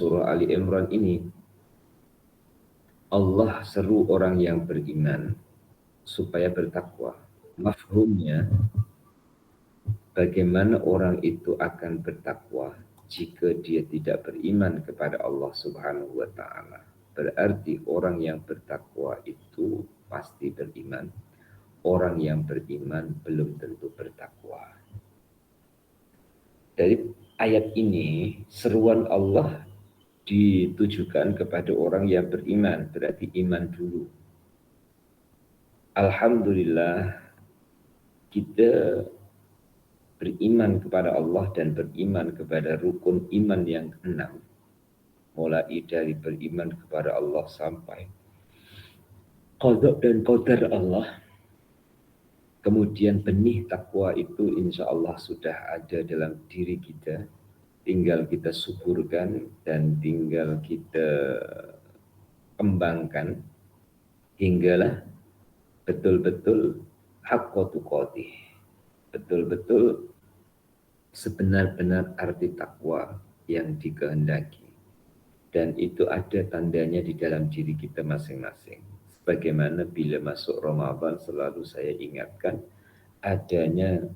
surah Ali Imran ini Allah seru orang yang beriman supaya bertakwa. Mafhumnya, bagaimana orang itu akan bertakwa jika dia tidak beriman kepada Allah Subhanahu wa taala? Berarti orang yang bertakwa itu pasti beriman. Orang yang beriman belum tentu bertakwa. Dari ayat ini, seruan Allah ditujukan kepada orang yang beriman, berarti iman dulu. Alhamdulillah, kita beriman kepada Allah dan beriman kepada rukun iman yang keenam. Mulai dari beriman kepada Allah sampai qada dan qadar Allah. Kemudian benih takwa itu insya Allah sudah ada dalam diri kita. Tinggal kita suburkan dan tinggal kita kembangkan hinggalah betul-betul haqqa tuqatih. Betul-betul sebenar-benar arti takwa yang dikehendaki. Dan itu ada tandanya di dalam diri kita masing-masing. Sebagaimana bila masuk Ramadan selalu saya ingatkan adanya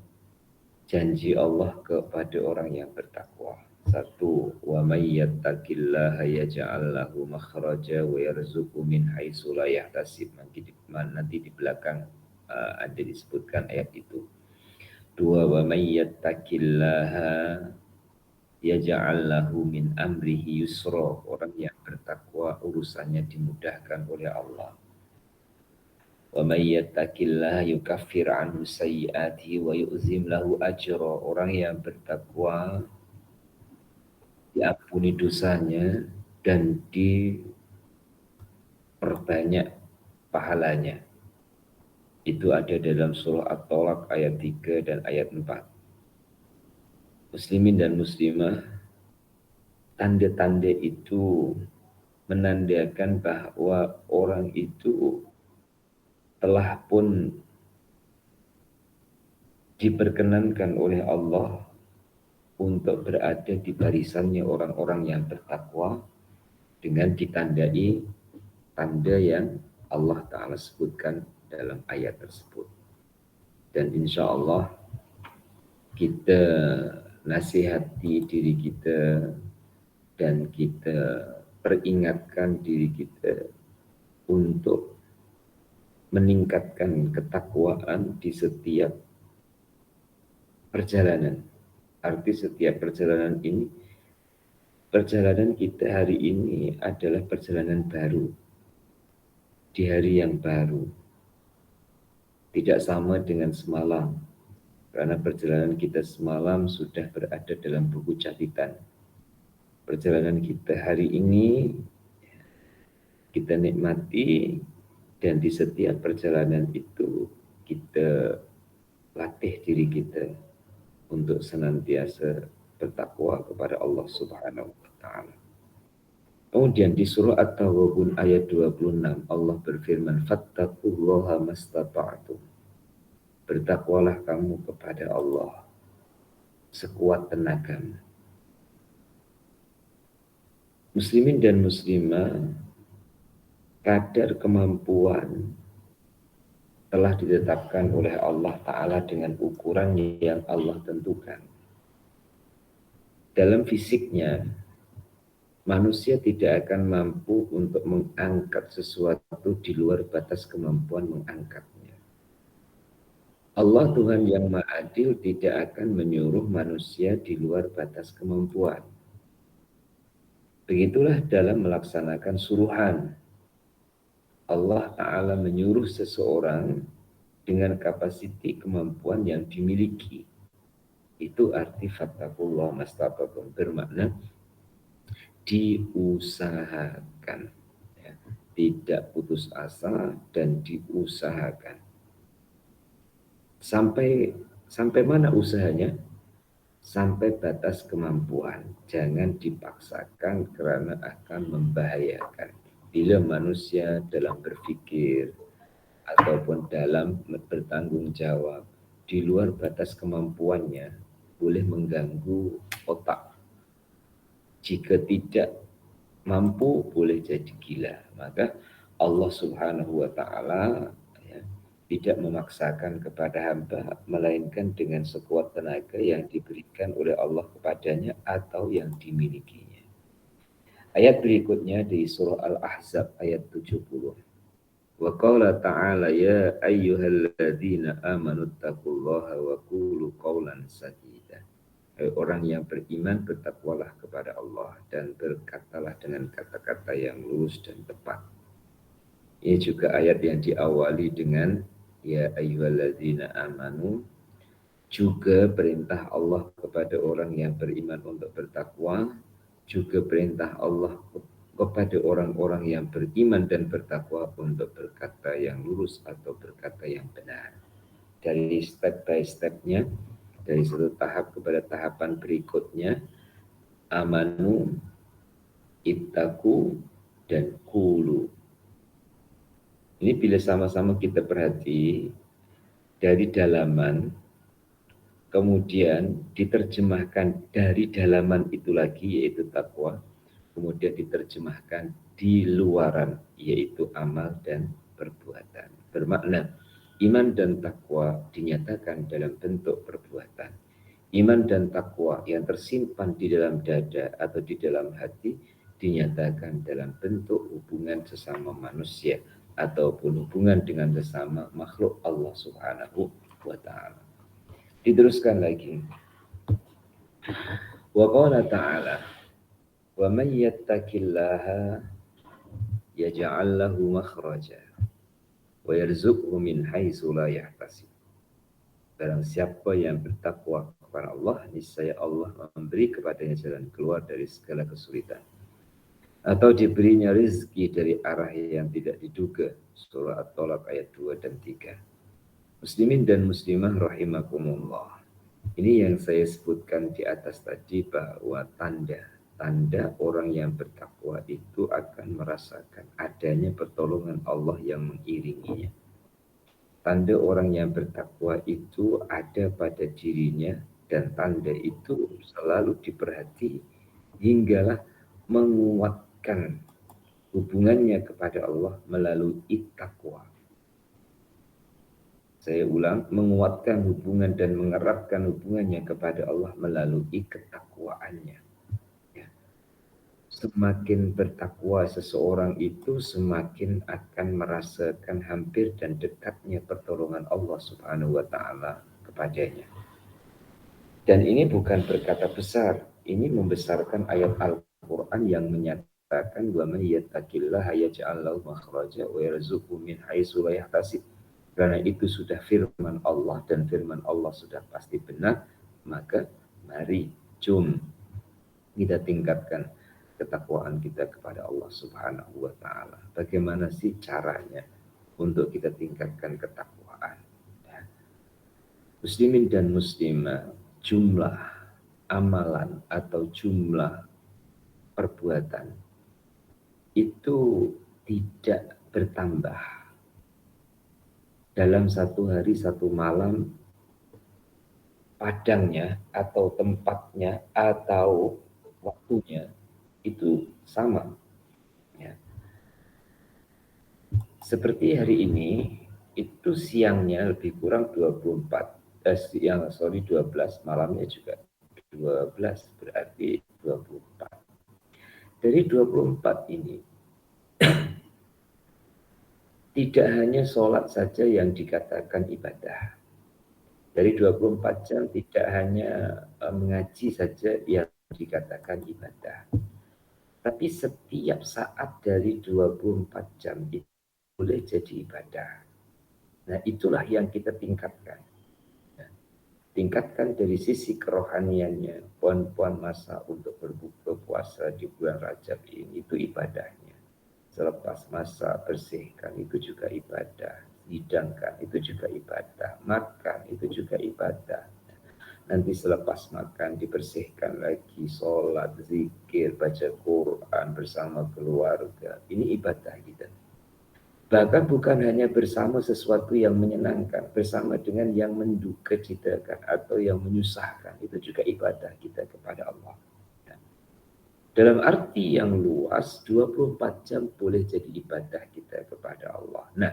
janji Allah kepada orang yang bertakwa. Satu, wa may yattaqillaha yaj'al lahu makhraja wa yarzuqhu min haitsu la yahtasib. Nanti di belakang ada disebutkan ayat itu. Dua, wa may yattaqillaha yaj'al lahu min amrihi yusra. Orang yang bertakwa urusannya dimudahkan oleh Allah. Wa may yattaqillaha yukaffir anhu sayyi'atihi wa yu'zim lahu ajra. Orang yang bertakwa diampuni dosanya dan diperbanyak pahalanya. Itu ada dalam surah At-Talaq ayat 3 dan ayat 4. Muslimin dan muslimah, tanda-tanda itu menandakan bahwa orang itu telah pun diperkenankan oleh Allah untuk berada di barisannya orang-orang yang bertakwa dengan ditandai tanda yang Allah Ta'ala sebutkan dalam ayat tersebut. Dan insya Allah kita nasihati diri kita dan kita peringatkan diri kita untuk meningkatkan ketakwaan di setiap perjalanan. Arti setiap perjalanan ini, perjalanan kita hari ini adalah perjalanan baru. Di hari yang baru. Tidak sama dengan semalam. Karena perjalanan kita semalam sudah berada dalam buku catatan. Perjalanan kita hari ini kita nikmati, dan di setiap perjalanan itu kita latih diri kita untuk senantiasa bertakwa kepada Allah Subhanahu wa taala. Kemudian di surah At-Taghabun ayat 26 Allah berfirman, fattaqullaha mastata'tum. Bertakwalah kamu kepada Allah sekuat tenaga. Muslimin dan muslimah, kadar kemampuan telah ditetapkan oleh Allah Ta'ala dengan ukuran yang Allah tentukan. Dalam fisiknya, manusia tidak akan mampu untuk mengangkat sesuatu di luar batas kemampuan mengangkatnya. Allah Tuhan yang Maha Adil tidak akan menyuruh manusia di luar batas kemampuan. Begitulah dalam melaksanakan suruhan. Allah Ta'ala menyuruh seseorang dengan kapasiti kemampuan yang dimiliki. Itu arti fattakullah mastata'tum, bermakna diusahakan, ya. Tidak putus asa dan diusahakan. Sampai mana usahanya? Sampai batas kemampuan. Jangan dipaksakan karena akan membahayakan. Bila manusia dalam berpikir ataupun dalam bertanggung jawab di luar batas kemampuannya, boleh mengganggu otak. Jika tidak mampu, boleh jadi gila. Maka Allah Subhanahu wa taala ya, tidak memaksakan kepada hamba melainkan dengan sekuat tenaga yang diberikan oleh Allah kepadanya atau yang dimilikinya. Ayat berikutnya di surah Al-Ahzab ayat 70. Wa qala ta'ala ya ayyuhalladzina amanu taqullaha wa qulu qawlan sadida. Orang yang beriman bertakwalah kepada Allah dan berkatalah dengan kata-kata yang lurus dan tepat. Ini juga ayat yang diawali dengan ya ayyuhalladzina amanu, juga perintah Allah kepada orang yang beriman untuk bertakwa, juga perintah Allah kepada orang-orang yang beriman dan bertakwa untuk berkata yang lurus atau berkata yang benar. Dari step by stepnya, dari satu tahap kepada tahapan berikutnya, amanu, ittaku, dan kulu. Ini bila sama-sama kita perhati dari dalaman, kemudian diterjemahkan dari dalaman itu lagi yaitu takwa, kemudian diterjemahkan di luaran yaitu amal dan perbuatan. Bermakna iman dan takwa dinyatakan dalam bentuk perbuatan. Iman dan takwa yang tersimpan di dalam dada atau di dalam hati dinyatakan dalam bentuk hubungan sesama manusia ataupun hubungan dengan sesama makhluk Allah Subhanahu wa taala. Diteruskan lagi. Wa qala ta'ala wa man yattaqillaha yaj'al lahu makhraja wa yarzuqhu min haitsu la yahtasib. Barang siapa yang bertakwa kepada Allah, niscaya Allah memberi kepadanya jalan keluar dari segala kesulitan, atau diberinya rezeki dari arah yang tidak diduga. Surah At-Talaq ayat 2 dan 3. Muslimin dan muslimah rahimakumullah. Ini yang saya sebutkan di atas tadi bahwa tanda orang yang bertakwa itu akan merasakan adanya pertolongan Allah yang mengiringinya. Tanda orang yang bertakwa itu ada pada dirinya dan tanda itu selalu diperhati hinggalah menguatkan hubungannya kepada Allah melalui takwa. Saya ulang, menguatkan hubungan dan mengeratkan hubungannya kepada Allah melalui ketakwaannya. Ya. Semakin bertakwa seseorang itu, semakin akan merasakan hampir dan dekatnya pertolongan Allah Subhanahu wa taala kepadanya. Dan ini bukan berkata besar, ini membesarkan ayat Al-Qur'an yang menyatakan wa may yattaqillaha yaj'al lahu makhraja wa yarzuqhu min haitsu la yahtasib. Karena itu sudah firman Allah dan firman Allah sudah pasti benar, maka mari jom kita tingkatkan ketakwaan kita kepada Allah Subhanahu wa taala. Bagaimana sih caranya untuk kita tingkatkan ketakwaan? Ya. Muslimin dan muslimah, jumlah amalan atau jumlah perbuatan itu tidak bertambah dalam satu hari satu malam, padangnya atau tempatnya atau waktunya itu sama. Ya. Seperti hari ini itu siangnya lebih kurang 12, malamnya juga 12, berarti 24. Dari 24 ini tidak hanya sholat saja yang dikatakan ibadah. Dari 24 jam tidak hanya mengaji saja yang dikatakan ibadah. Tapi setiap saat dari 24 jam itu boleh jadi ibadah. Nah itulah yang kita tingkatkan. Tingkatkan dari sisi kerohaniannya. Puan-puan masa untuk berbuka puasa di bulan Rajab ini itu ibadahnya. Selepas masa bersihkan itu juga ibadah, hidangkan itu juga ibadah, makan itu juga ibadah. Nanti selepas makan dibersihkan lagi, sholat, zikir, baca Quran bersama keluarga. Ini ibadah kita. Bahkan bukan hanya bersama sesuatu yang menyenangkan, bersama dengan yang menduga citakan atau yang menyusahkan, itu juga ibadah kita kepada Allah. Dalam arti yang luas, 24 jam boleh jadi ibadah kita kepada Allah. Nah,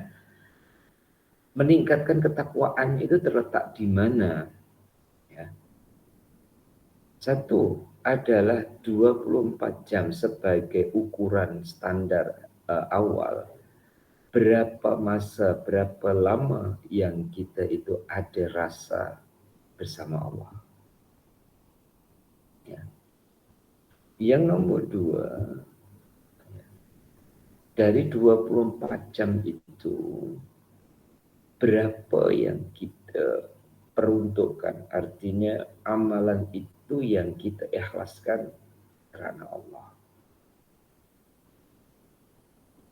meningkatkan ketakwaan itu terletak di mana? Ya. Satu adalah 24 jam sebagai ukuran standar awal. Berapa masa, berapa lama yang kita itu ada rasa bersama Allah. Ya. Yang nomor dua, dari 24 jam itu, berapa yang kita peruntukkan, artinya amalan itu yang kita ikhlaskan karena Allah.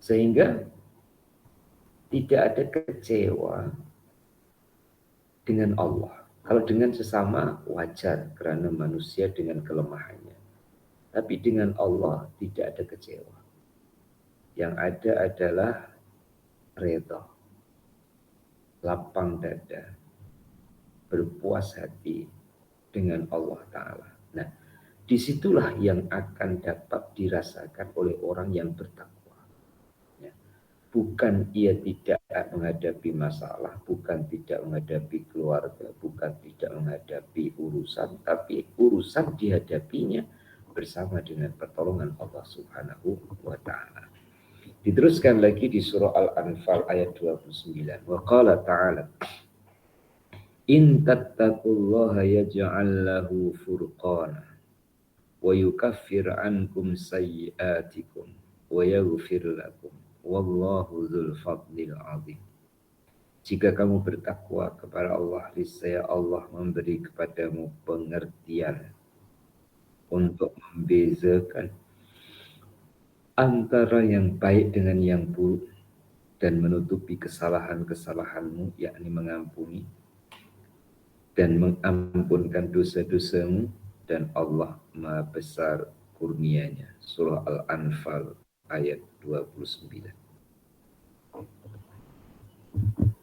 Sehingga tidak ada kecewa dengan Allah. Kalau dengan sesama wajar karena manusia dengan kelemahannya. Tapi dengan Allah tidak ada kecewa. Yang ada adalah redha, lapang dada, berpuas hati dengan Allah Ta'ala. Nah, disitulah yang akan dapat dirasakan oleh orang yang bertakwa. Ya. Bukan ia tidak menghadapi masalah, bukan tidak menghadapi keluarga, bukan tidak menghadapi urusan, tapi urusan dihadapinya bersama dengan pertolongan Allah Subhanahu wa Ta'ala. Diteruskan lagi di surah Al-Anfal ayat 29. Wa qala ta'ala in tattaqullaha yaj'al lahu furqana wa yukaffir ankum sayyi'atikum wa yaghfir lakum wallahu dzul fadlil azim. Jika kamu bertakwa kepada Allah, niscaya Allah memberi kepadamu pengertian untuk membezakan antara yang baik dengan yang buruk dan menutupi kesalahan-kesalahanmu, yakni mengampuni dan mengampunkan dosa-dosamu, dan Allah Maha Besar kurnianya. Surah Al-Anfal ayat 29.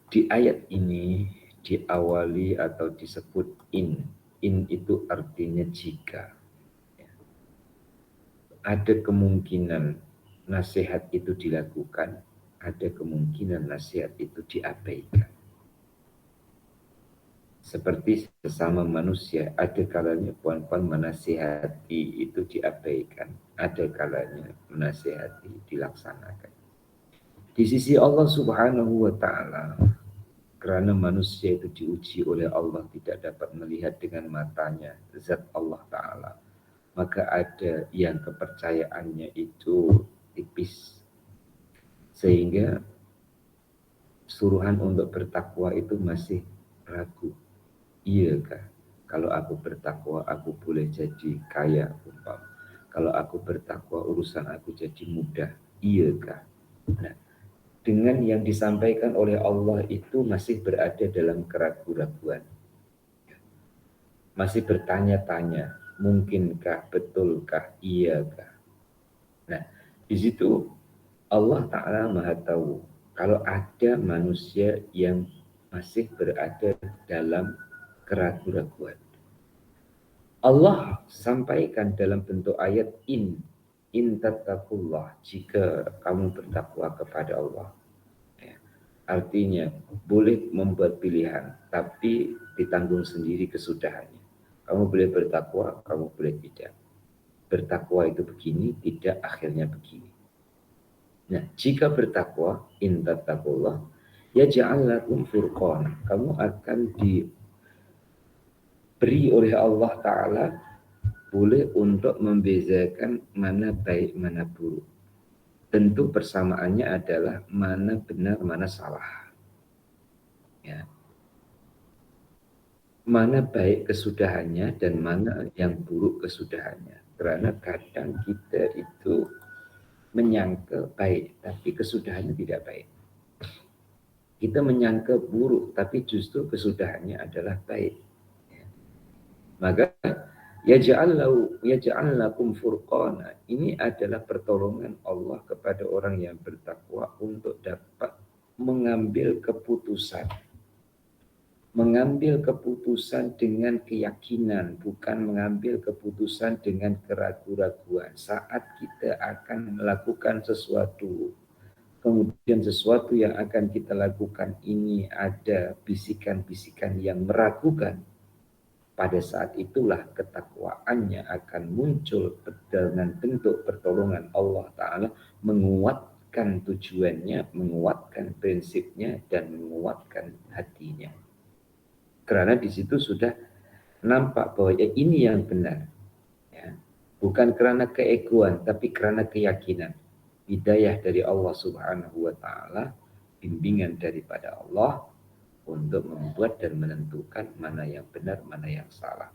Di ayat ini diawali atau disebut in. In itu artinya jika. Ada kemungkinan nasihat itu dilakukan, ada kemungkinan nasihat itu diabaikan. Seperti sesama manusia, ada kalanya puan-puan menasihati itu diabaikan, ada kalanya menasihati dilaksanakan. Di sisi Allah Subhanahu wa Ta'ala, karena manusia itu diuji oleh Allah, tidak dapat melihat dengan matanya zat Allah Ta'ala, maka ada yang kepercayaannya itu tipis, sehingga suruhan untuk bertakwa itu masih ragu. Iyakah kalau aku bertakwa aku boleh jadi kaya umpam. Kalau aku bertakwa urusan aku jadi mudah. Iyakah? Nah, dengan yang disampaikan oleh Allah itu masih berada dalam keraguan-raguan. Masih bertanya-tanya, mungkinkah, betulkah, iyakah? Nah, di situ Allah Ta'ala Maha tahu kalau ada manusia yang masih berada dalam keraguan-raguan. Allah sampaikan dalam bentuk ayat in tattaqullah, jika kamu bertakwa kepada Allah. Ya. Artinya boleh membuat pilihan, tapi ditanggung sendiri kesudahannya. Kamu boleh bertakwa, kamu boleh tidak. Bertakwa itu begini, tidak akhirnya begini. Nah, jika bertakwa, in tattaqullah, yaj'al lakum furqana, kamu akan diberi oleh Allah Ta'ala boleh untuk membezakan mana baik, mana buruk. Tentu persamaannya adalah mana benar, mana salah. Ya. Mana baik kesudahannya dan mana yang buruk kesudahannya. Karena kadang kita itu menyangka baik, tapi kesudahannya tidak baik. Kita menyangka buruk, tapi justru kesudahannya adalah baik. Ya. Maka yaj'al lakum furqana, ini adalah pertolongan Allah kepada orang yang bertakwa untuk dapat mengambil keputusan, mengambil keputusan dengan keyakinan, bukan mengambil keputusan dengan keraguan-raguan. Saat kita akan melakukan sesuatu, kemudian sesuatu yang akan kita lakukan ini ada bisikan-bisikan yang meragukan, pada saat itulah ketakwaannya akan muncul dengan bentuk pertolongan Allah Ta'ala, menguatkan tujuannya, menguatkan prinsipnya, dan menguatkan hatinya. Karena di situ sudah nampak bahwa ya ini yang benar. Ya. Bukan karena keegoan, tapi karena keyakinan. Hidayah dari Allah Subhanahu wa Ta'ala, bimbingan daripada Allah untuk membuat dan menentukan mana yang benar, mana yang salah.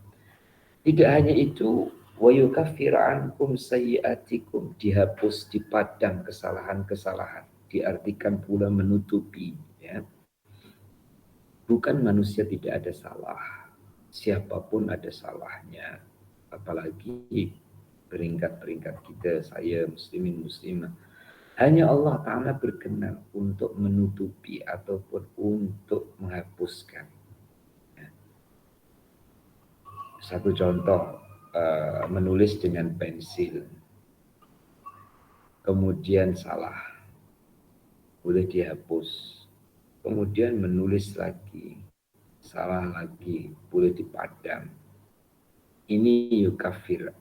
Tidak hanya itu, wa yukaffir ankum sayyi'atikum, dihapus, dipadam kesalahan-kesalahan, diartikan pula menutupi, ya. Bukan manusia tidak ada salah, siapapun ada salahnya, apalagi peringkat-peringkat kita, saya muslimin muslimah. Hanya Allah Ta'ala berkenan untuk menutupi ataupun untuk menghapuskan. Satu contoh, menulis dengan pensil, kemudian salah, boleh dihapus. Kemudian menulis lagi, salah lagi, boleh dipadam. Ini yukafir.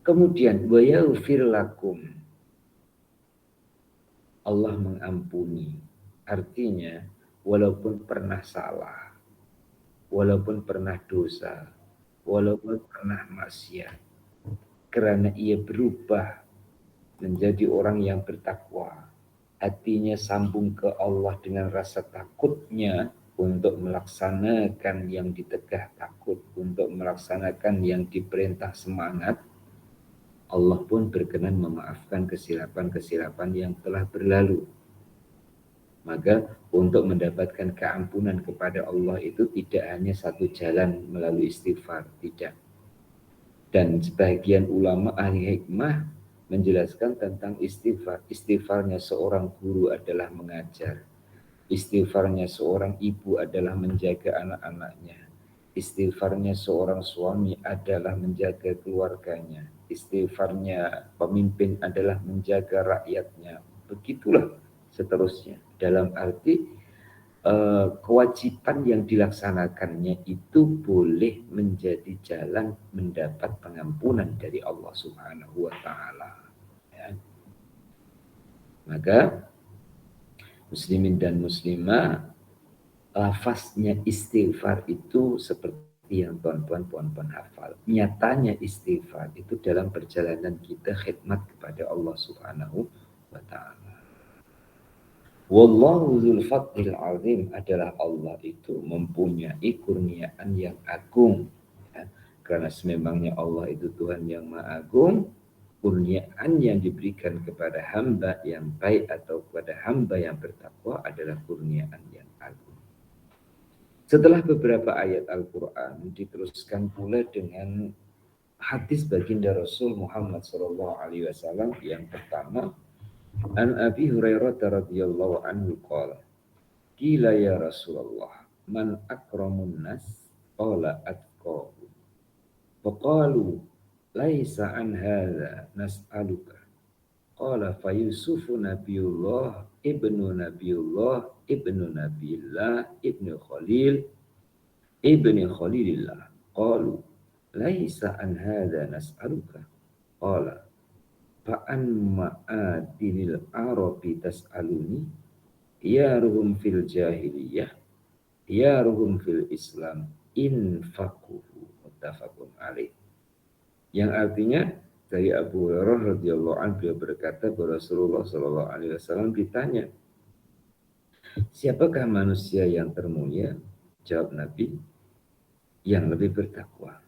Kemudian wa yaghfir lakum, Allah mengampuni. Artinya walaupun pernah salah, walaupun pernah dosa, walaupun pernah maksiat, karena ia berubah menjadi orang yang bertakwa, hatinya sambung ke Allah dengan rasa takutnya untuk melaksanakan yang ditegah takut, untuk melaksanakan yang diperintah semangat, Allah pun berkenan memaafkan kesilapan-kesilapan yang telah berlalu. Maka untuk mendapatkan keampunan kepada Allah itu tidak hanya satu jalan melalui istighfar, tidak. Dan sebagian ulama ahli hikmah menjelaskan tentang istighfar. Istighfarnya seorang guru adalah mengajar. Istighfarnya seorang ibu adalah menjaga anak-anaknya. Istighfarnya seorang suami adalah menjaga keluarganya. Istighfarnya pemimpin adalah menjaga rakyatnya. Begitulah seterusnya. Dalam arti kewajiban yang dilaksanakannya itu boleh menjadi jalan mendapat pengampunan dari Allah Subhanahu wa Ta'ala. Ya. Maka muslimin dan muslimah, lafaznya istighfar itu seperti yang tuan-tuan puan-puan hafal. Nyatanya istighfar itu dalam perjalanan kita khidmat kepada Allah Subhanahu wa Ta'ala. Wallahu dzul fadlil azim, adalah Allah itu mempunyai kurniaan yang agung. Ya. Karena sememangnya Allah itu Tuhan yang Maha Agung, kurniaan yang diberikan kepada hamba yang baik atau kepada hamba yang bertakwa adalah kurniaan yang agung. Setelah beberapa ayat Al-Quran diteruskan pula dengan hadis baginda Rasul Muhammad SAW yang pertama, An Abi Hurairah radhiyallahu anhu qala, qila ya Rasulullah, man akramun nas? Qala atqahu. Faqalu laisa an hadza nas'aluka. Qala fa Yusufu nabiyullah ibnu nabiillah ibnu Khalilillah. Qalu laisa an hadza nas'aluka. Qala fa'an ma'adinil arabi tas'aluni, ya ruhum fil jahiliyah, ya ruhum fil islam, infaquhu, muttafaqun alaih. Yang artinya dari Abu Hurairah radhiyallahu anhu, beliau berkata bahwa Rasulullah sallallahu alaihi wasallam ditanya, siapakah manusia yang termulia? Jawab Nabi, yang lebih bertakwa.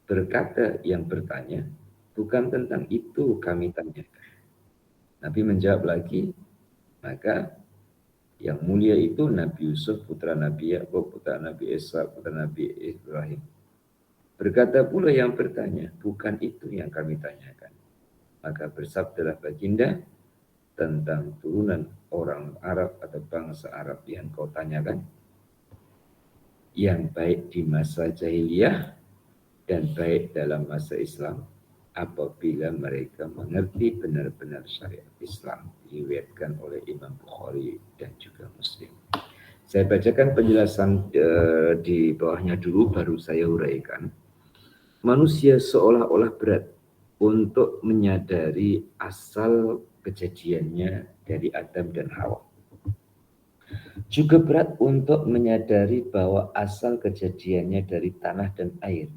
Berkata yang bertanya, bukan tentang itu kami tanyakan. Nabi menjawab lagi, maka yang mulia itu Nabi Yusuf, putra Nabi Yakub, putra Nabi Isa, putra Nabi Ibrahim. Berkata pula yang bertanya, bukan itu yang kami tanyakan. Maka bersabdalah baginda, tentang turunan orang Arab atau bangsa Arab yang kau tanyakan. yang baik di masa jahiliyah dan baik dalam masa Islam apabila mereka mengerti benar-benar syariat Islam, diriwayatkan oleh Imam Bukhari dan juga Muslim. Saya bacakan penjelasan di bawahnya dulu, baru saya uraikan. Manusia seolah-olah berat untuk menyadari asal kejadiannya dari Adam dan Hawa. Juga berat untuk menyadari bahwa asal kejadiannya dari tanah dan air.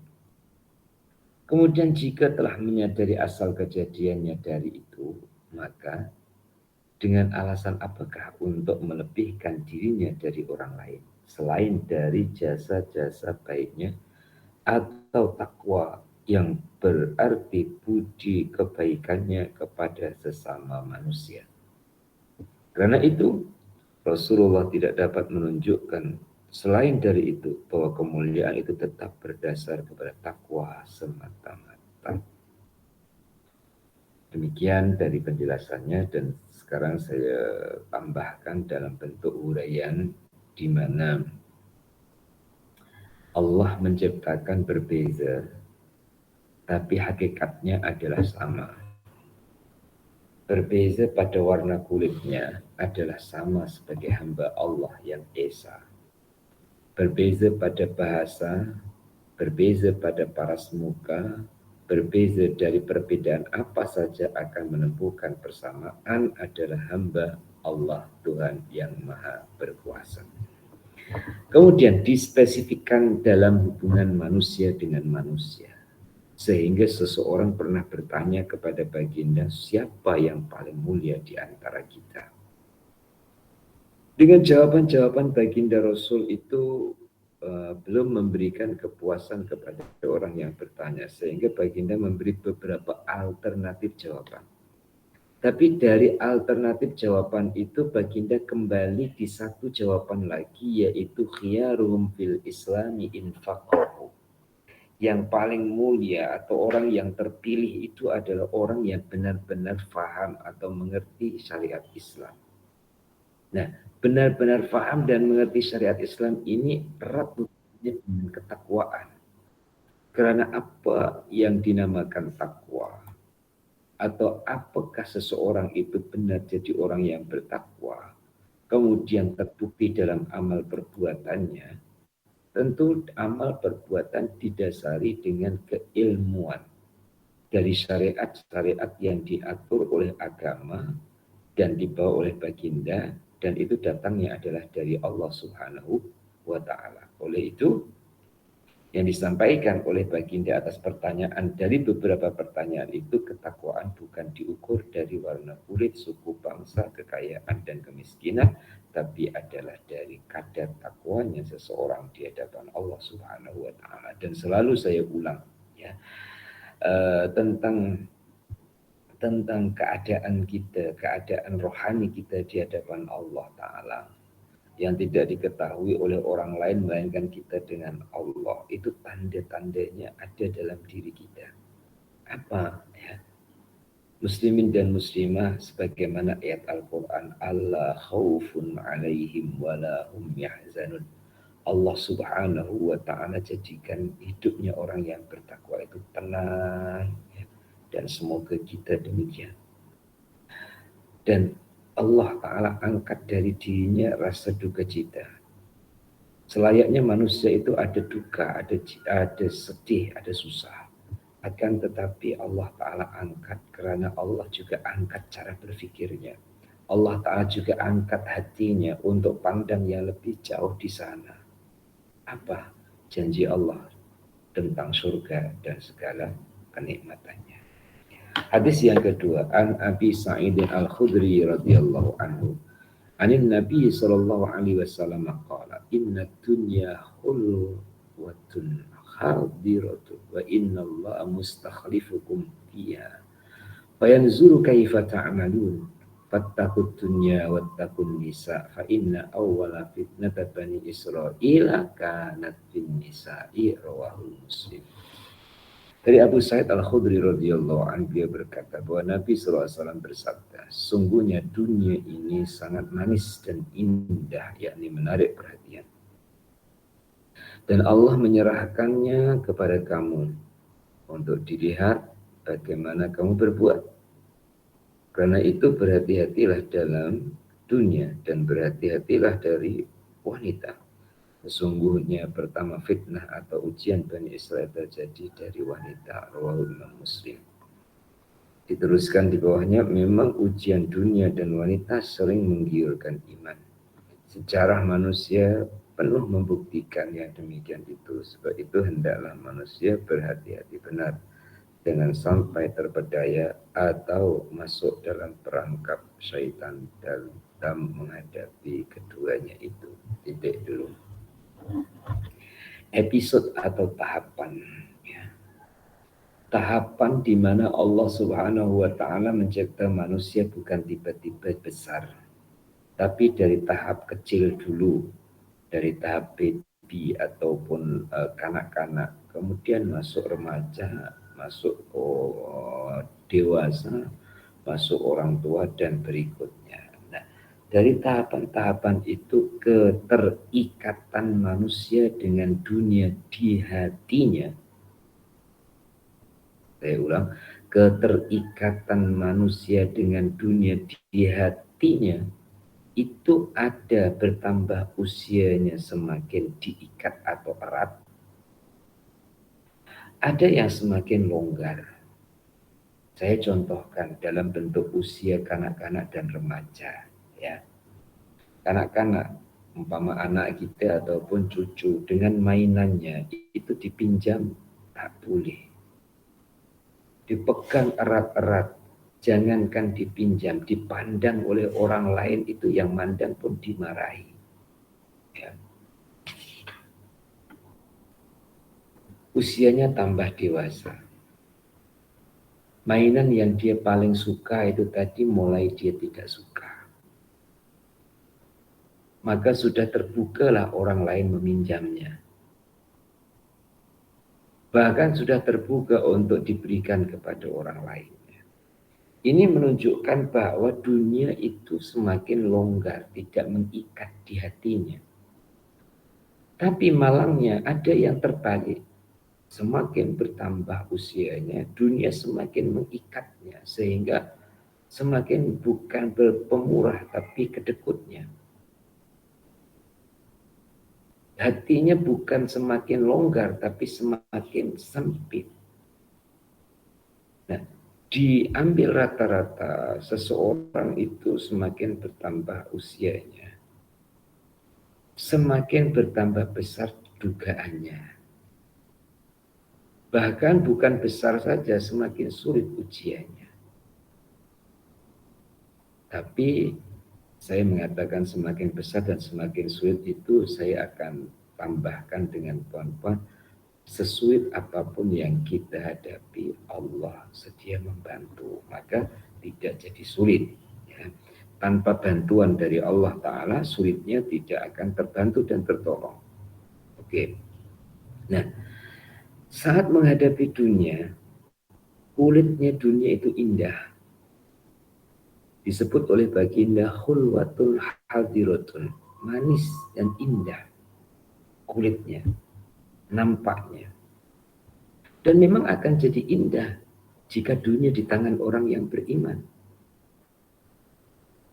Kemudian jika telah menyadari asal kejadiannya dari itu, maka dengan alasan apakah untuk melebihkan dirinya dari orang lain selain dari jasa-jasa baiknya atau takwa yang berarti budi kebaikannya kepada sesama manusia. Karena itu Rasulullah tidak dapat menunjukkan selain dari itu bahwa kemuliaan itu tetap berdasar kepada takwa semata-mata. Demikian dari penjelasannya, dan sekarang saya tambahkan dalam bentuk uraian di mana Allah menciptakan berbeza tapi hakikatnya adalah sama. Berbeza pada warna kulitnya adalah sama sebagai hamba Allah yang esa. Berbeza pada bahasa, berbeza pada paras muka, berbeza dari perbedaan apa saja akan menemukan persamaan adalah hamba Allah Tuhan yang Maha Berkuasa. Kemudian dispesifikkan dalam hubungan manusia dengan manusia. Sehingga seseorang pernah bertanya kepada baginda, siapa yang paling mulia di antara kita? Dengan jawaban-jawaban baginda Rasul itu belum memberikan kepuasan kepada orang yang bertanya. Sehingga baginda memberi beberapa alternatif jawaban. Tapi dari alternatif jawaban itu baginda kembali di satu jawaban lagi, yaitu khiyaruhum fil islami infaqahu. Yang paling mulia atau orang yang terpilih itu adalah orang yang benar-benar faham atau mengerti syariat Islam. Nah, benar-benar faham dan mengerti syariat Islam ini erat hubungannya dengan ketakwaan. Karena apa yang dinamakan takwa? Atau apakah seseorang itu benar jadi orang yang bertakwa, kemudian terbukti dalam amal perbuatannya? Tentu amal perbuatan didasari dengan keilmuan dari syariat-syariat yang diatur oleh agama dan dibawa oleh baginda, dan itu datangnya adalah dari Allah Subhanahu wa Ta'ala. Oleh itu, yang disampaikan oleh baginda atas pertanyaan, dari beberapa pertanyaan itu, ketakwaan bukan diukur dari warna kulit, suku, bangsa, kekayaan, dan kemiskinan, tapi adalah dari kadar takwanya seseorang di hadapan Allah Subhanahu wa Ta'ala. Dan selalu saya ulang ya, tentang keadaan kita, keadaan rohani kita di hadapan Allah Ta'ala yang tidak diketahui oleh orang lain melainkan kita dengan Allah. Itu tanda-tandanya ada dalam diri kita. Apa ya? Muslimin dan muslimah sebagaimana ayat Al-Quran, Allah khaufun alaihim wala hum yahzanun. Allah Subhanahu wa Ta'ala jadikan hidupnya orang yang bertakwa itu tenang ya. Dan semoga kita demikian. Dan Allah Ta'ala angkat dari dirinya rasa duka cita. Selayaknya manusia itu ada duka, ada sedih, ada susah. Akan tetapi Allah Ta'ala angkat karena Allah juga angkat cara berfikirnya. Allah Ta'ala juga angkat hatinya untuk pandang yang lebih jauh di sana. Apa janji Allah tentang surga dan segala kenikmatannya. Hadis yang kedua, an Abi Sa'id Al-Khudri radhiyallahu anhu, anin Nabi sallallahu alaihi wasallam qala, inna dunya khulwatun khadiratun wa inna Allah mustakhlifukum fiha fayanzuru kaifa ta'malun fattaqud dunya wattaqun nisa fa inna awwala fitnata bani Israila kanat fin nisa'i, rawahu Muslim. Dari Abu Sa'id Al-Khudri radhiyallahu anhu, dia berkata bahwa Nabi SAW bersabda, sungguhnya dunia ini sangat manis dan indah, yakni menarik perhatian. Dan Allah menyerahkannya kepada kamu untuk dilihat bagaimana kamu berbuat. Karena itu berhati-hatilah dalam dunia dan berhati-hatilah dari wanita. Sesungguhnya pertama fitnah atau ujian Bani Israel terjadi dari wanita. Rawahu Imam Muslim. Diteruskan di bawahnya, memang ujian dunia dan wanita sering menggiurkan iman. Sejarah manusia penuh membuktikan yang demikian itu. Sebab itu hendaklah manusia berhati-hati benar dengan sampai terpedaya atau masuk dalam perangkap syaitan dalam menghadapi keduanya itu. Titik dulu. Episode atau tahapan, ya. Tahapan di mana Allah Subhanahu wa taala mencipta manusia bukan tiba-tiba besar, tapi dari tahap kecil dulu, dari tahap baby ataupun kanak-kanak, kemudian masuk remaja, masuk dewasa, masuk orang tua dan berikutnya. Nah, dari tahapan-tahapan itu keterikatan manusia dengan dunia di hatinya. Saya ulang, keterikatan manusia dengan dunia di hatinya itu ada bertambah usianya semakin diikat atau erat, ada yang semakin longgar. Saya contohkan dalam bentuk usia kanak-kanak dan remaja, ya. Kanak-kanak, umpama anak kita ataupun cucu, dengan mainannya itu dipinjam tak boleh, dipegang erat-erat, jangankan dipinjam, dipandang oleh orang lain, itu yang mandang pun dimarahi, ya. Usianya tambah dewasa, mainan yang dia paling suka itu tadi mulai dia tidak suka, maka sudah terbukalah orang lain meminjamnya. Bahkan sudah terbuka untuk diberikan kepada orang lain. Ini menunjukkan bahwa dunia itu semakin longgar, tidak mengikat di hatinya. Tapi malangnya ada yang terbalik. Semakin bertambah usianya, dunia semakin mengikatnya, sehingga semakin bukan berpemurah tapi kedekutnya. Hatinya bukan semakin longgar tapi semakin sempit. Nah, diambil rata-rata seseorang itu semakin bertambah usianya, semakin bertambah besar dugaannya. Bahkan bukan besar saja, semakin sulit ujiannya. Tapi saya mengatakan semakin besar dan semakin sulit itu saya akan tambahkan dengan poin-poin, sesulit apapun yang kita hadapi, Allah sedia membantu, maka tidak jadi sulit, ya. Tanpa bantuan dari Allah Ta'ala, sulitnya tidak akan terbantu dan tertolong. Oke. Nah, saat menghadapi dunia, kulitnya dunia itu indah. Disebut oleh baginda khulwatun hadiratun, manis dan indah kulitnya, nampaknya. Dan memang akan jadi indah jika dunia di tangan orang yang beriman.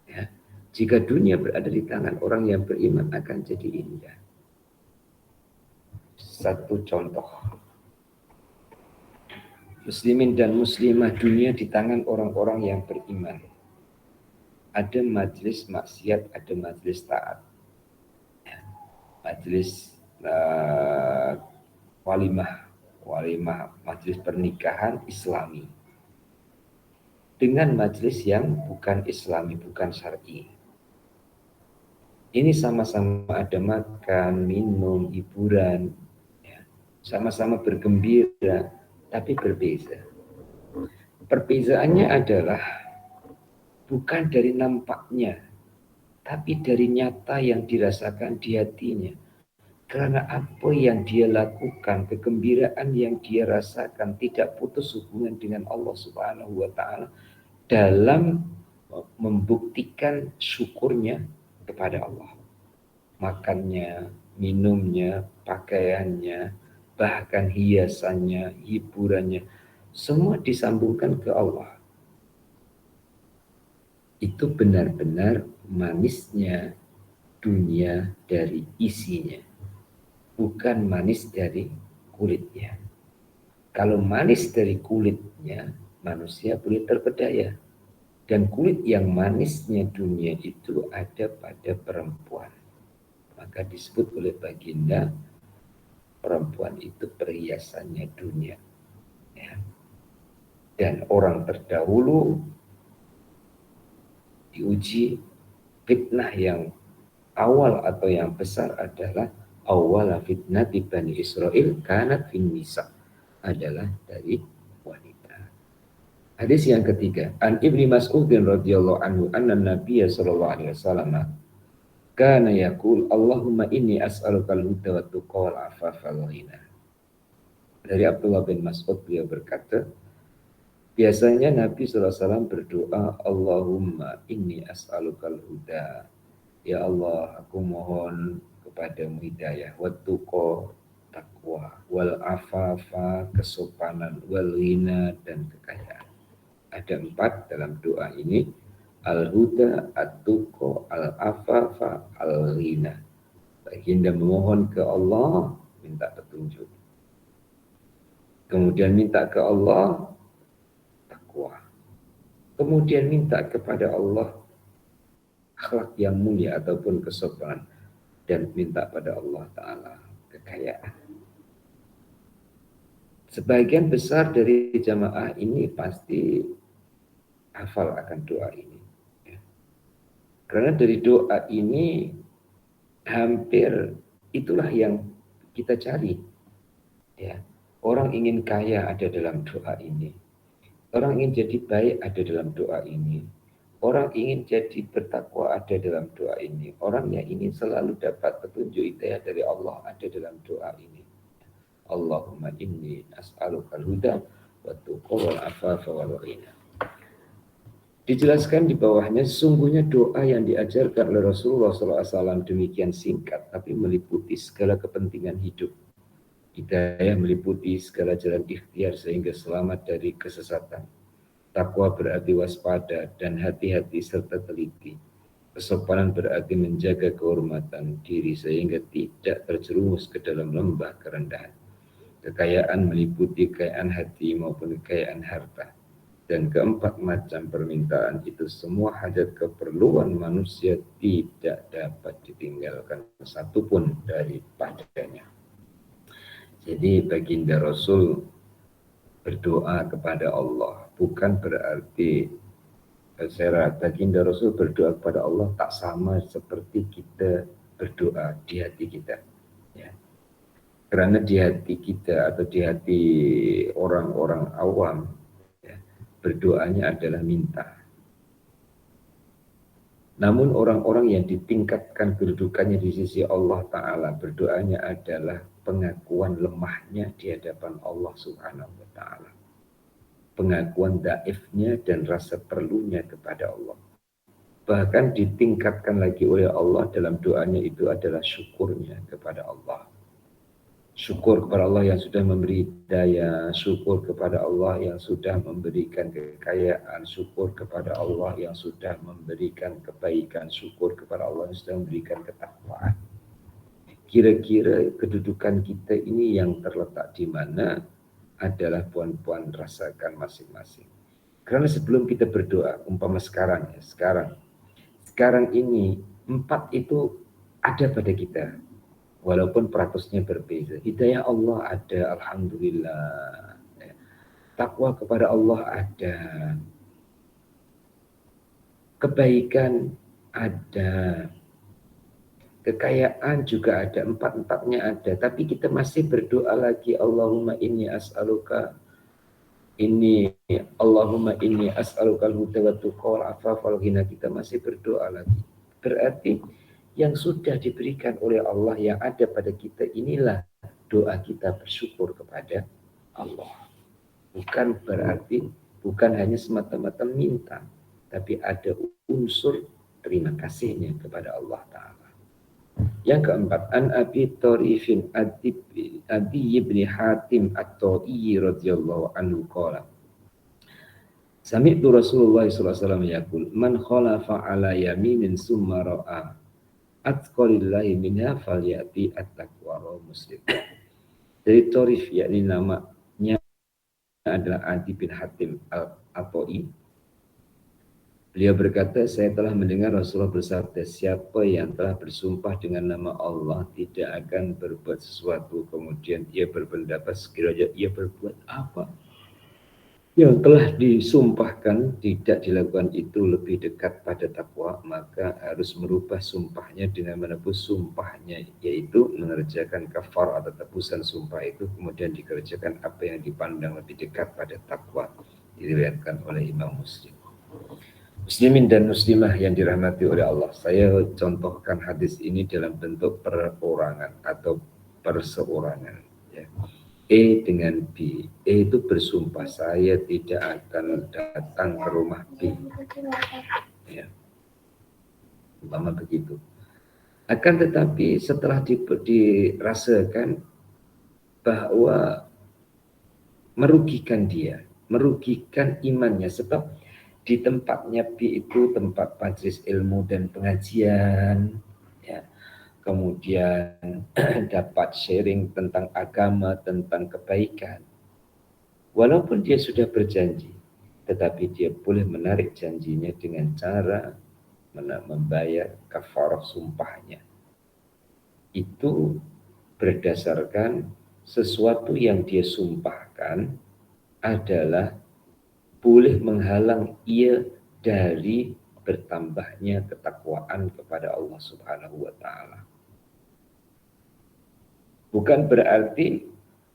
Ya, jika dunia berada di tangan orang yang beriman akan jadi indah. Satu contoh, muslimin dan muslimah dunia di tangan orang-orang yang beriman. Ada majelis maksiat, ada majelis taat. Majelis walimah, majelis pernikahan Islami, dengan majelis yang bukan Islami, bukan syar'i. Ini sama-sama ada makan, minum, hiburan, ya. Sama-sama bergembira, tapi berbeza. Perbezaannya adalah bukan dari nampaknya, tapi dari nyata yang dirasakan di hatinya. Karena apa yang dia lakukan, kegembiraan yang dia rasakan tidak putus hubungan dengan Allah Subhanahu wa taala dalam membuktikan syukurnya kepada Allah. Makannya, minumnya, pakaiannya, bahkan hiasannya, hiburannya, semua disambungkan ke Allah. Itu benar-benar manisnya dunia dari isinya, bukan manis dari kulitnya. Kalau manis dari kulitnya, manusia boleh terpedaya. Dan kulit yang manisnya dunia itu ada pada perempuan. Maka disebut oleh baginda, perempuan itu perhiasannya dunia. Ya. Dan orang terdahulu diuji fitnah yang awal atau yang besar adalah awal fitnah di Bani Israel kanat fin nisa, adalah dari wanita. Hadis yang ketiga, an Ibnu Mas'ud radhiyallahu anhu anna Nabiy sallallahu alaihi wasallam kana yaqul Allahumma inni as'aluka al-huda wa tuqa wal afafa wal ghina. Dari Abdullah bin Mas'ud beliau berkata, biasanya Nabi SAW berdoa, Allahumma inni as'alukal huda. Ya Allah, aku mohon kepadamu hidayah. Wattuqa, takwa. Wal afafa, kesopanan. Wal ghina, dan kekayaan. Ada 4 dalam doa ini. Al-huda, at-tuqa, al-afafa, al-ghina. Baginda memohon ke Allah, minta petunjuk. Kemudian minta ke Allah, takwa. Kemudian minta kepada Allah akhlak yang mulia ataupun kesopanan, dan minta pada Allah Ta'ala kekayaan. Sebagian besar dari jamaah ini pasti hafal akan doa ini. Karena dari doa ini hampir itulah yang kita cari. Ya. Orang ingin kaya ada dalam doa ini. Orang ingin jadi baik ada dalam doa ini. Orang ingin jadi bertakwa ada dalam doa ini. Orang yang ingin selalu dapat petunjuk hidayah dari Allah ada dalam doa ini. Allahumma inni as'alukal huda wa tuqa wal afafa wal ghina. Dijelaskan di bawahnya, sesungguhnya doa yang diajarkan oleh Rasulullah SAW demikian singkat, tapi meliputi segala kepentingan hidup. Hidayah meliputi segala jalan ikhtiar sehingga selamat dari kesesatan. Takwa berarti waspada dan hati-hati serta teliti. Kesopanan berarti menjaga kehormatan diri sehingga tidak terjerumus ke dalam lembah kerendahan. Kekayaan meliputi kekayaan hati maupun kekayaan harta. Dan keempat macam permintaan itu semua hajat keperluan manusia tidak dapat ditinggalkan satupun daripadanya. Jadi baginda Rasul berdoa kepada Allah bukan berarti secara baginda Rasul berdoa kepada Allah tak sama seperti kita berdoa di hati kita. Ya. Karena di hati kita atau di hati orang-orang awam, ya, berdoanya adalah minta. Namun orang-orang yang ditingkatkan kedudukannya di sisi Allah Ta'ala, berdoanya adalah pengakuan lemahnya di hadapan Allah Subhanahu wa Ta'ala. Pengakuan daifnya dan rasa perlunya kepada Allah. Bahkan ditingkatkan lagi oleh Allah dalam doanya itu adalah syukurnya kepada Allah. Syukur kepada Allah yang sudah memberi daya, syukur kepada Allah yang sudah memberikan kekayaan, syukur kepada Allah yang sudah memberikan kebaikan, syukur kepada Allah yang sudah memberikan ketakwaan. Kira-kira kedudukan kita ini yang terletak di mana adalah puan-puan rasakan masing-masing. Karena sebelum kita berdoa, umpama sekarang ini 4 itu ada pada kita. Walaupun peratusnya berbeda. Hidayah Allah ada, alhamdulillah. Takwa kepada Allah ada. Kebaikan ada. Kekayaan juga ada, 4-4-nya ada. Tapi kita masih berdoa lagi, Allahumma inni as'aluka Allahumma inni as'aluka al-huda wa tuqa wal afafa wal ghina. Kita masih berdoa lagi. Berarti yang sudah diberikan oleh Allah yang ada pada kita inilah doa kita bersyukur kepada Allah. Bukan berarti, bukan hanya semata-mata minta, tapi ada unsur terima kasihnya kepada Allah Ta'ala. Yang keempat, an Abi Tharifin Adi ibn Hatim At-Ta'i radhiyallahu anhu qala Sami'tu Rasulullah sallallahu alaihi wasallam yaqul man khalafa ala yaminin summa ra'a atqalillahi minha falyati at-taqwa Muslim. Dari Tharif, yakni namanya adalah Adi bin Hatim At-Ta'i. Beliau berkata, saya telah mendengar Rasulullah bersabda, siapa yang telah bersumpah dengan nama Allah tidak akan berbuat sesuatu, kemudian ia berpendapat sekiranya ia berbuat apa yang telah disumpahkan tidak dilakukan itu lebih dekat pada takwa, maka harus merubah sumpahnya dengan menebus sumpahnya, yaitu mengerjakan kafar atau tebusan sumpah itu, kemudian dikerjakan apa yang dipandang lebih dekat pada takwa. Diriwayatkan oleh Imam Muslim. Muslimin dan muslimah yang dirahmati oleh Allah, saya contohkan hadis ini dalam bentuk perorangan atau perseorangan. Ya. E dengan B. E itu bersumpah, saya tidak akan datang ke rumah B. Ya. Umpama begitu. Akan tetapi setelah dirasakan bahwa merugikan dia, merugikan imannya, sebab di tempatnya B itu tempat majelis ilmu dan pengajian, ya. Kemudian dapat sharing tentang agama, tentang kebaikan. Walaupun dia sudah berjanji, tetapi dia boleh menarik janjinya dengan cara membayar kafarah sumpahnya. Itu berdasarkan sesuatu yang dia sumpahkan adalah boleh menghalang ia dari bertambahnya ketakwaan kepada Allah Subhanahu wa taala. Bukan berarti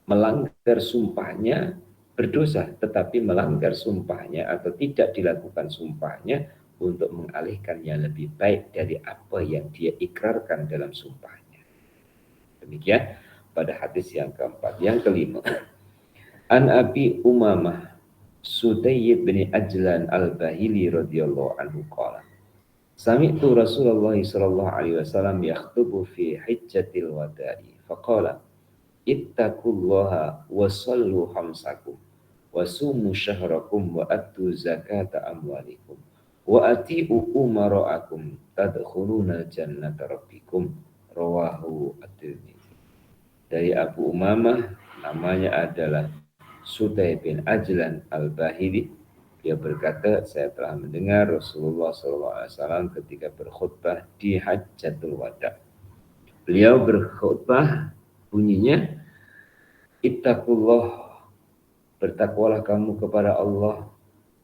melanggar sumpahnya berdosa, tetapi melanggar sumpahnya atau tidak dilakukan sumpahnya untuk mengalihkan yang lebih baik dari apa yang dia ikrarkan dalam sumpahnya. Demikian pada hadis yang keempat. Yang kelima, An Abi Umamah Sudayy bin Ajlan Al-Bahili radhiyallahu anhu qala Sami'tu Rasulullah sallallahu alaihi wasallam yakhutubu fi hajjatil wada'i faqala ittaqullaha wa sallu khamsakum wa sumu syahrakum wa atu zakata amwalikum wa ati'u umara'akum tadkhuluna jannata rabbikum rawahu at-Tirmidzi. Dari Abu Umamah, namanya adalah Sudayy bin Ajlan Al-Bahili. Dia berkata, saya telah mendengar Rasulullah SAW ketika berkhutbah di Hajjatul Wada. Beliau berkhutbah bunyinya, Ittaqullah, bertakwalah kamu kepada Allah,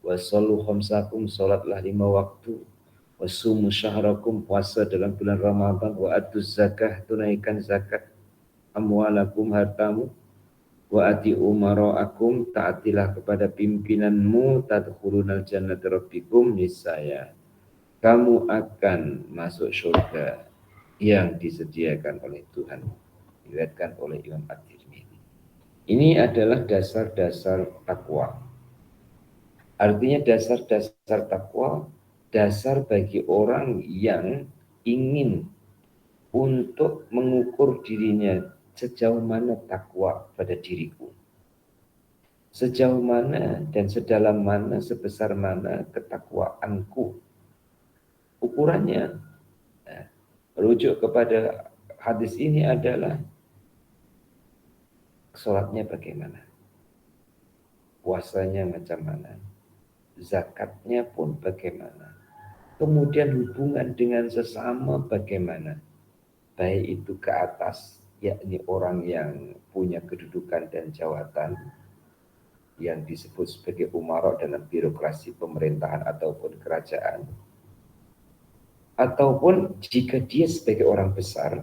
wasallu khamsakum, salatlah 5 waktu, wasumu syahrakum, puasa dalam bulan Ramadan, wa atuz zakah, tunaikan zakat, amwalakum, hartamu, wa ati umara'akum, taatilah kepada pimpinanmu, tadkhulunal jannata rabbikum, niscaya kamu akan masuk surga yang disediakan oleh Tuhan. Diriwayatkan oleh Imam At-Tirmidzi. Ini adalah dasar-dasar takwa. Artinya dasar-dasar takwa, dasar bagi orang yang ingin untuk mengukur dirinya sejauh mana takwa pada diriku. Sejauh mana dan sedalam mana, sebesar mana ketakwaanku. Ukurannya, merujuk kepada hadis ini adalah sholatnya bagaimana, puasanya macam mana, zakatnya pun bagaimana, kemudian hubungan dengan sesama bagaimana, baik itu ke atas, yakni orang yang punya kedudukan dan jawatan yang disebut sebagai umara dalam birokrasi pemerintahan ataupun kerajaan, ataupun jika dia sebagai orang besar,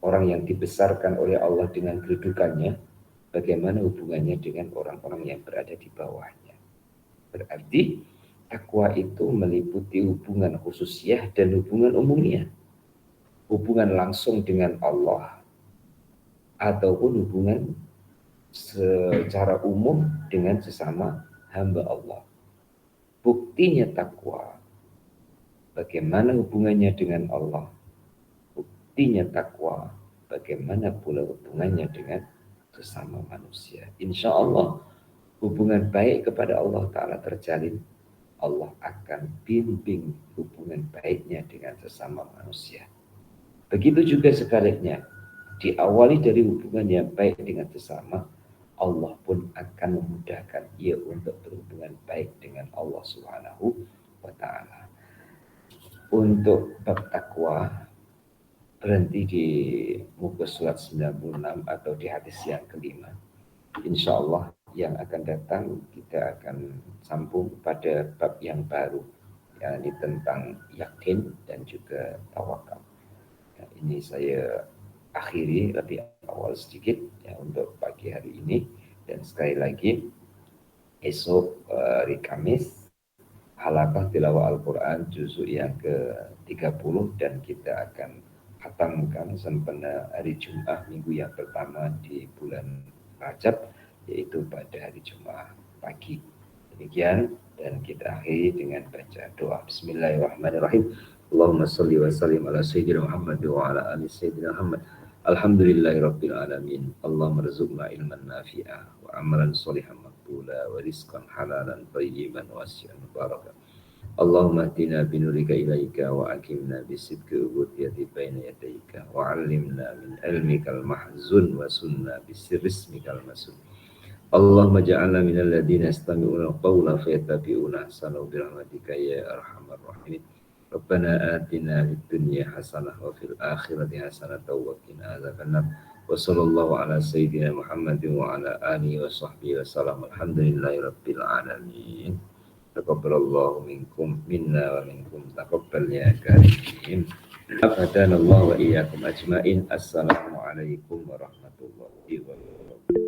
orang yang dibesarkan oleh Allah dengan kedudukannya, bagaimana hubungannya dengan orang-orang yang berada di bawahnya. Berarti takwa itu meliputi hubungan khususiyah dan hubungan umumiyah. Hubungan langsung dengan Allah ataupun hubungan secara umum dengan sesama hamba Allah. Buktinya takwa, bagaimana hubungannya dengan Allah, artinya takwa, bagaimana pula hubungannya dengan sesama manusia. Insya Allah hubungan baik kepada Allah Ta'ala terjalin. Allah akan bimbing hubungan baiknya dengan sesama manusia. Begitu juga sebaliknya, diawali dari hubungan yang baik dengan sesama, Allah pun akan memudahkan ia untuk berhubungan baik dengan Allah Subhanahu wa Ta'ala. Untuk bab takwa berhenti di muka surat 96 atau di hadis yang kelima. Insya Allah yang akan datang kita akan sambung pada bab yang baru, yakni tentang yakin dan juga tawakal. Nah, ini saya akhiri lebih awal sedikit ya untuk pagi hari ini, dan sekali lagi esok hari Kamis halaqah tilawah Al-Quran juzuk yang ke-30, dan kita akan khatamkan sempena hari Jumat minggu yang pertama di bulan Rajab, yaitu pada hari Jumat pagi. Demikian, dan kita akhiri dengan baca doa. Bismillahirrahmanirrahim. Allahumma salli wa sallim ala Sayyidina Muhammad wa ala ali Sayyidina Muhammad. Alhamdulillahirabbil alamin. Allahumma rzuqna ilman nafi'a wa amalan sholihan maqbula wa rizqan halalan thayyiban wasi'an mubaraka. Allahumma hdina binurika ilaika wa akimna bisidqi ubudiyati baina yadayka wa 'allimna min ilmikal mahzun wa sunna bisirrismikal masun. Allahumma ja'alna minal ladzina yastami'una al-qawla fayattabi'una ahsanahu bi rahmatika ya arhamar rahimin. Rabbana atina fid dunya hasanah wa fil akhirati hasanah wa qina adzabannar. Wa sallallahu ala sayyidina Muhammadin wa ala alihi wa sahbihi wa sallam. Alhamdulillahirabbil alamin. Taqabbalallahu minkum minna wa minkum taqabbal ya karim. Afadanallahu wa iyyakum ajmain. Assalamualaikum warahmatullahi wabarakatuh.